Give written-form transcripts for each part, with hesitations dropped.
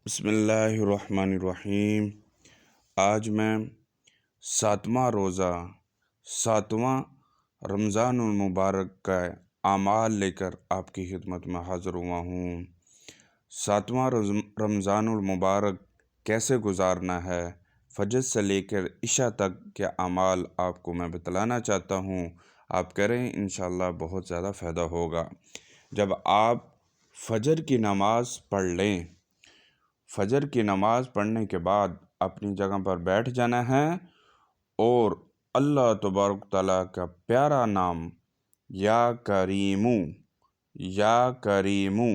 بسم اللہ الرحمن الرحیم۔ آج میں 7واں روزہ 7واں رمضان المبارک کا اعمال لے کر آپ کی خدمت میں حاضر ہوا ہوں۔ 7واں رمضان المبارک کیسے گزارنا ہے، فجر سے لے کر عشاء تک کے اعمال آپ کو میں بتلانا چاہتا ہوں۔ آپ کریں، انشاءاللہ بہت زیادہ فائدہ ہوگا۔ جب آپ فجر کی نماز پڑھ لیں، فجر کی نماز پڑھنے کے بعد اپنی جگہ پر بیٹھ جانا ہے اور اللہ تبارک تعالیٰ کا پیارا نام یا کریمو یا کریمو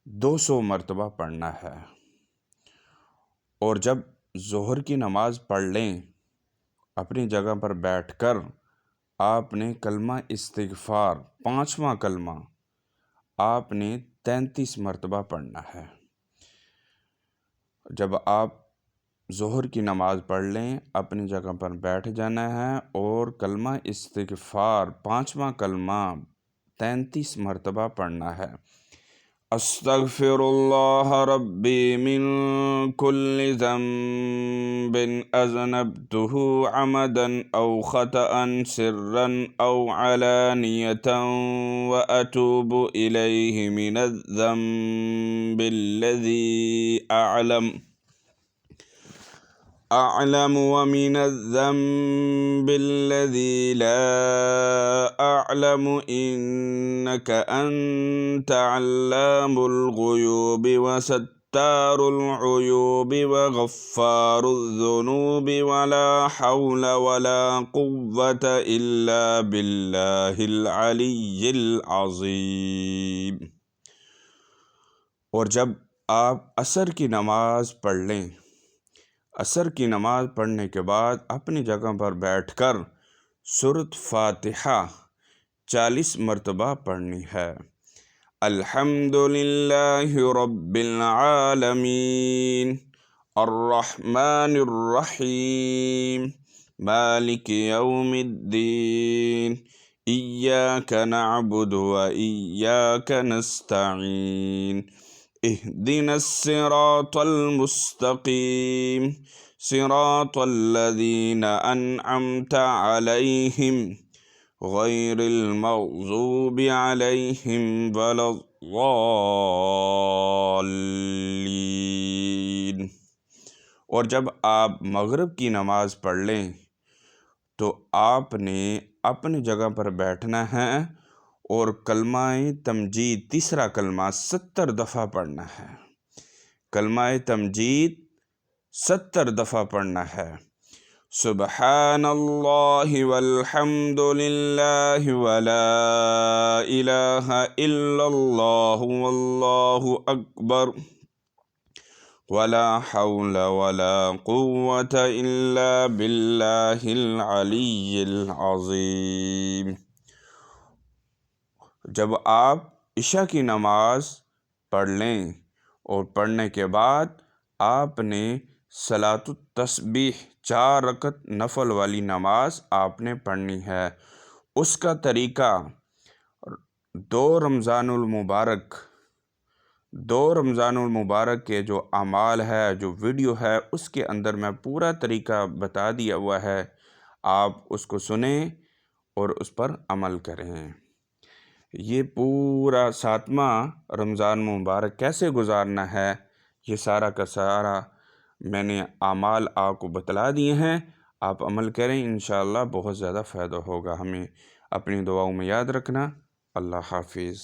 200 مرتبہ پڑھنا ہے۔ اور جب ظہر کی نماز پڑھ لیں، اپنی جگہ پر بیٹھ کر آپ نے کلمہ استغفار 5واں کلمہ آپ نے 33 مرتبہ پڑھنا ہے۔ جب آپ ظہر کی نماز پڑھ لیں، اپنی جگہ پر بیٹھ جانا ہے اور کلمہ استغفار 5واں کلمہ 33 مرتبہ پڑھنا ہے۔ استغفر اللہ ربی من کل ذنب اذنبتہ عمدا او خطأ سرا او علانیة واتوب الیہ من الذنب الذی اعلم ومن الذنب الذی لا اعلم انک انت علام الغیوب وستار العیوب وغفار الذنوب ولا حول ولا قوة الا باللہ العلی العظیم۔ اور جب آپ عصر کی نماز پڑھ لیں، عصر کی نماز پڑھنے کے بعد اپنی جگہ پر بیٹھ کر سورۃ فاتحہ 40 مرتبہ پڑھنی ہے۔ الحمد للہ رب العالمین الرحمن الرحیم مالک یوم الدین ایاک نعبد و ایاک نستعین اہدنا الصراط المستقیم صراط الذین انعمت علیہم غیر المغضوب علیہم ولا الضالین۔ اور جب آپ مغرب کی نماز پڑھ لیں تو آپ نے اپنی جگہ پر بیٹھنا ہے اور کلمہ تمجید تیسرا کلمہ 70 دفعہ پڑھنا ہے۔ کلمہ تمجید 70 دفعہ پڑھنا ہے۔ سبحان اللہ والحمد للہ ولا الہ الا اللہ واللہ اکبر ولا حول ولا قوة الا باللہ العلی العظیم۔ جب آپ عشاء کی نماز پڑھ لیں اور پڑھنے کے بعد آپ نے صلاۃ التسبیح 4 رکعت نفل والی نماز آپ نے پڑھنی ہے۔ اس کا طریقہ 2 رمضان المبارک کے جو اعمال ہے، جو ویڈیو ہے، اس کے اندر میں پورا طریقہ بتا دیا ہوا ہے۔ آپ اس کو سنیں اور اس پر عمل کریں۔ یہ پورا 7واں رمضان مبارک کیسے گزارنا ہے، یہ سارا کا سارا میں نے اعمال آپ کو بتلا دیے ہیں۔ آپ عمل کریں، انشاءاللہ بہت زیادہ فائدہ ہوگا۔ ہمیں اپنی دعاؤں میں یاد رکھنا۔ اللہ حافظ۔